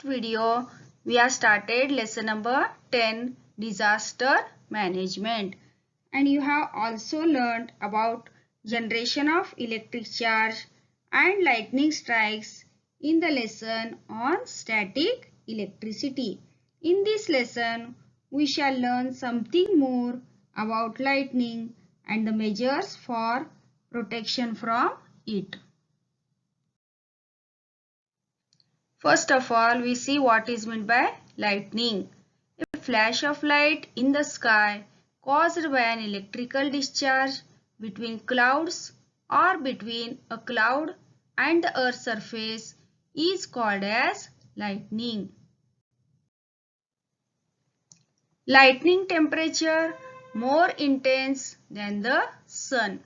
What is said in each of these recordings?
last video, we have started lesson number 10, disaster management. And you have also learned about generation of electric charge and lightning strikes in the lesson on static electricity. In this lesson, we shall learn something more about lightning and the measures for protection from it. First of all, we see what is meant by lightning. A flash of light in the sky caused by an electrical discharge between clouds or between a cloud and the earth's surface is called as lightning. Lightning temperature more intense than the sun.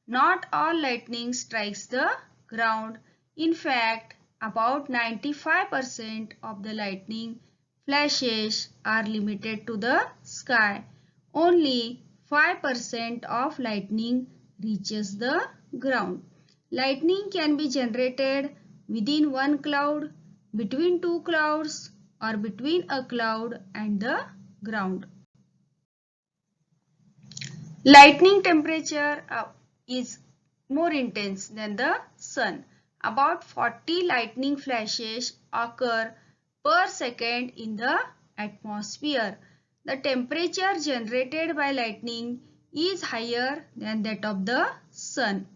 Not all lightning strikes the ground. In fact, about 95% of the lightning flashes are limited to the sky. Only 5% of lightning reaches the ground. Lightning can be generated within one cloud, between two clouds, or between a cloud and the ground. Lightning temperature is more intense than the sun. About 40 lightning flashes occur per second in the atmosphere. The temperature generated by lightning is higher than that of the sun.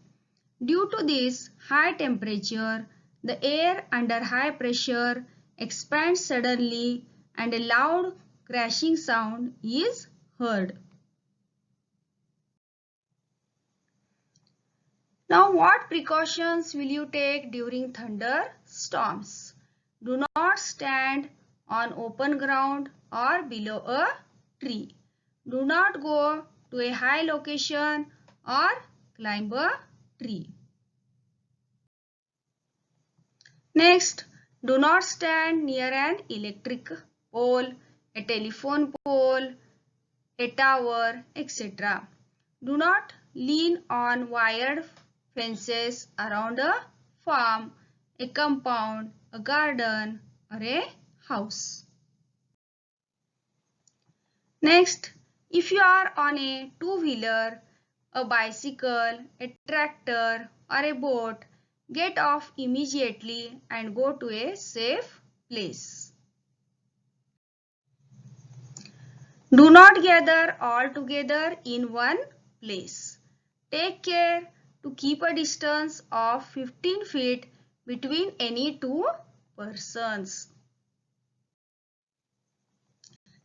Due to this high temperature, the air under high pressure expands suddenly and a loud crashing sound is heard. Now, what precautions will you take during thunderstorms? Do not stand on open ground or below a tree. Do not go to a high location or climb a tree. Next, do not stand near an electric pole, a telephone pole, a tower, etc. Do not lean on wired fences around a farm, a compound, a garden, or a house. Next, if you are on a two-wheeler, a bicycle, a tractor, or a boat, get off immediately and go to a safe place. Do not gather all together in one place. Take care to keep a distance of 15 feet between any two persons.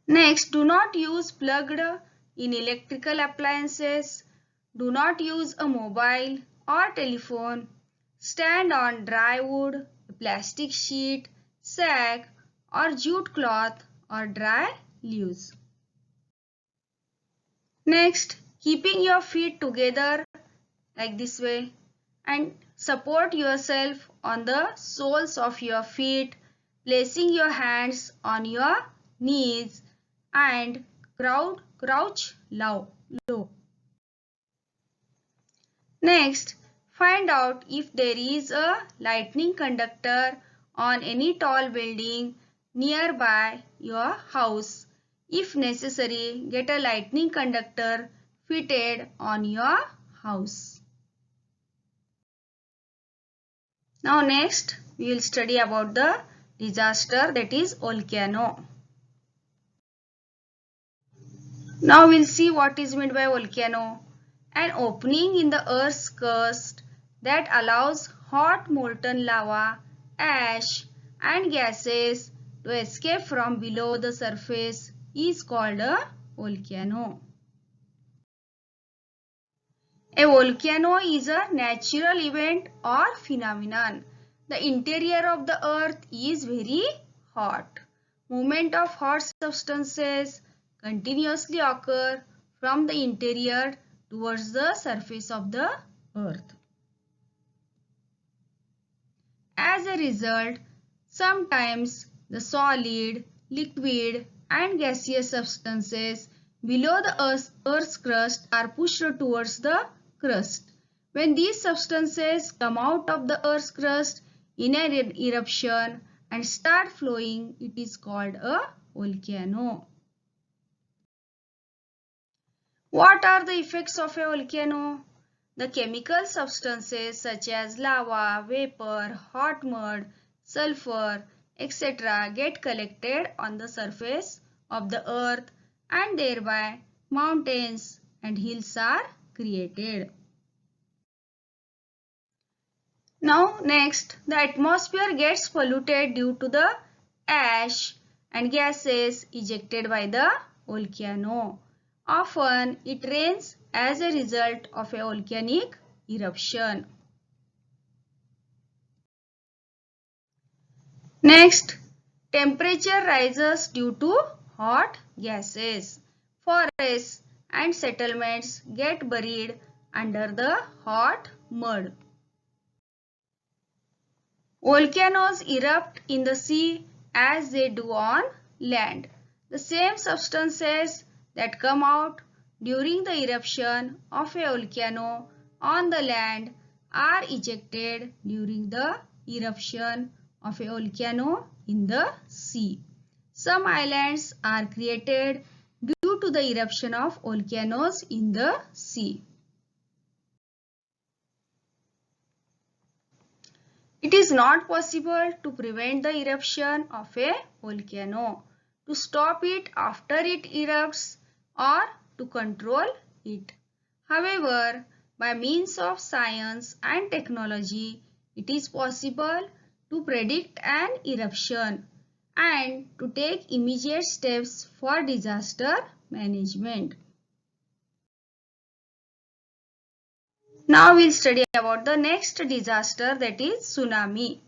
Next, do not use plugged in electrical appliances. Do not use a mobile or telephone. Stand on dry wood, a plastic sheet, sack or jute cloth or dry leaves. Next, keeping your feet together like this way and support yourself on the soles of your feet, placing your hands on your knees and crouch low. Next, find out if there is a lightning conductor on any tall building nearby your house. If necessary, get a lightning conductor fitted on your house. Now next, we will study about the disaster, that is volcano. Now we will see what is meant by volcano. An opening in the earth's crust that allows hot molten lava, ash and gases to escape from below the surface is called a volcano. A volcano is a natural event or phenomenon. The interior of the earth is very hot. Movement of hot substances continuously occur from the interior towards the surface of the earth. As a result, sometimes the solid, liquid and gaseous substances below the earth's crust are pushed towards the crust. When these substances come out of the earth's crust in an eruption and start flowing, it is called a volcano. What are the effects of a volcano? The chemical substances such as lava, vapor, hot mud, sulfur, etc. get collected on the surface of the earth and thereby mountains and hills are created. Now next, the atmosphere gets polluted due to the ash and gases ejected by the volcano. Often it rains as a result of a volcanic eruption. Next, temperature rises due to hot gases. Forests and settlements get buried under the hot mud. Volcanoes erupt in the sea as they do on land. The same substances that come out during the eruption of a volcano on the land are ejected during the eruption of a volcano in the sea. Some islands are created due to the eruption of volcanoes in the sea. It is not possible to prevent the eruption of a volcano, to stop it after it erupts, or to control it. However, by means of science and technology, it is possible to predict an eruption and to take immediate steps for disaster management. Now we'll study about the next disaster, that is tsunami.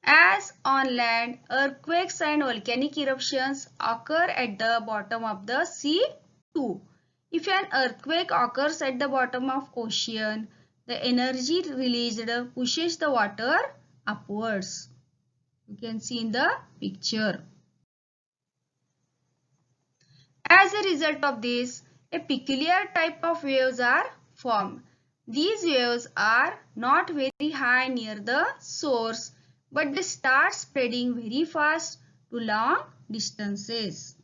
As on land, earthquakes and volcanic eruptions occur at the bottom of the sea too. If an earthquake occurs at the bottom of ocean, the energy released pushes the water upwards. You can see in the picture. As a result of this, a peculiar type of waves are formed. These waves are not very high near the source, but they start spreading very fast to long distances.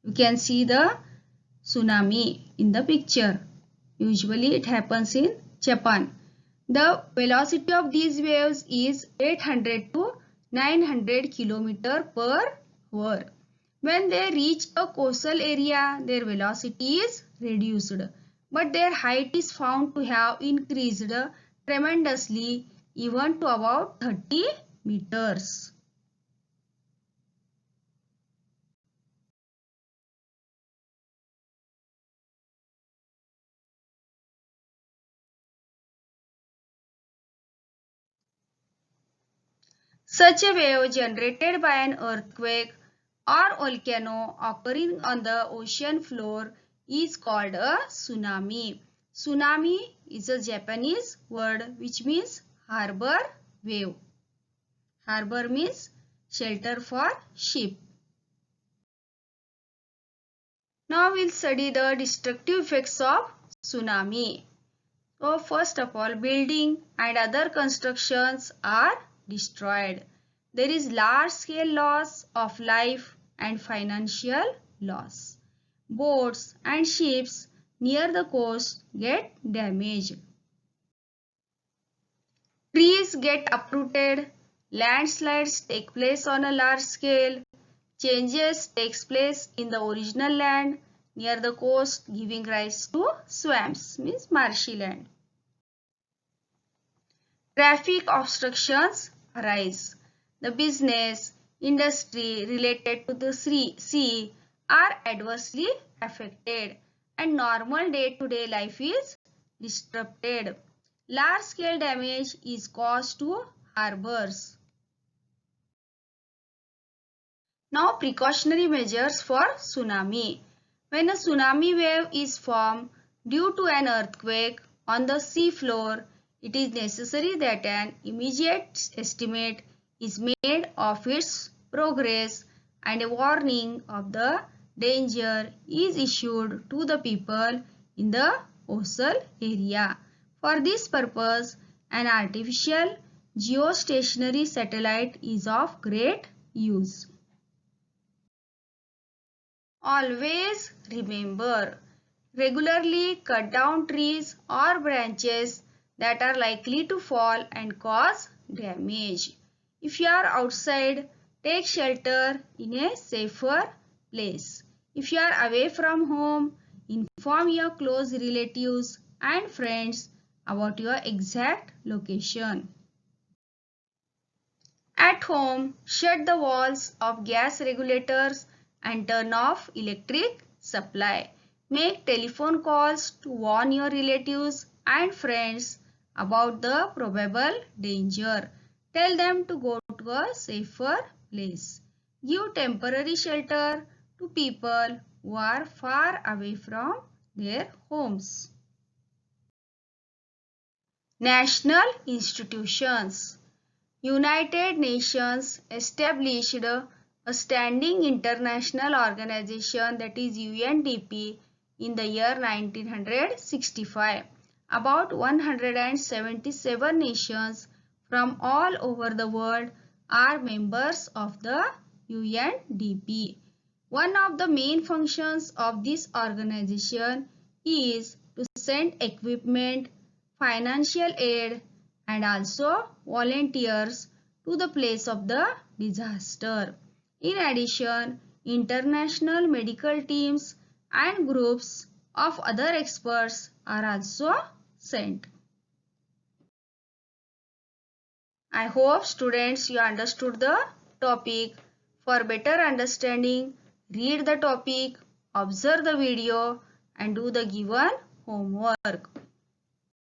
You can see the tsunami in the picture. Usually it happens in Japan. The velocity of these waves is 800 to 900 km per hour. When they reach a coastal area, their velocity is reduced, but their height is found to have increased tremendously, even to about 30 meters. Such a wave generated by an earthquake or volcano occurring on the ocean floor is called a tsunami. Tsunami is a Japanese word which means harbor wave. Harbor means shelter for ship. Now we'll study the destructive effects of tsunami. So first of all, building and other constructions are destroyed. There is large scale loss of life and financial loss. Boats and ships near the coast get damaged. Trees get uprooted. Landslides take place on a large scale. Changes takes place in the original land near the coast, giving rise to swamps, means marshy land. Traffic obstructions arise. The business, industry related to the sea are adversely affected and normal day-to-day life is disrupted. Large-scale damage is caused to harbors. Now precautionary measures for tsunami. When a tsunami wave is formed due to an earthquake on the sea floor, it is necessary that an immediate estimate is made of its progress and a warning of the danger is issued to the people in the coastal area. For this purpose, an artificial geostationary satellite is of great use. Always remember, regularly cut down trees or branches that are likely to fall and cause damage. If you are outside, take shelter in a safer place. If you are away from home, inform your close relatives and friends about your exact location. At home, shut the walls of gas regulators and turn off electric supply. Make telephone calls to warn your relatives and friends about the probable danger. Tell them to go to a safer place. Give temporary shelter to people who are far away from their homes. National institutions. United Nations established a standing international organization, that is UNDP, in the year 1965. About 177 nations from all over the world are members of the UNDP. One of the main functions of this organization is to send equipment, financial aid, and also volunteers to the place of the disaster. In addition, international medical teams and groups of other experts are also sent. I hope students you understood the topic. For better understanding, read the topic, observe the video and do the given homework.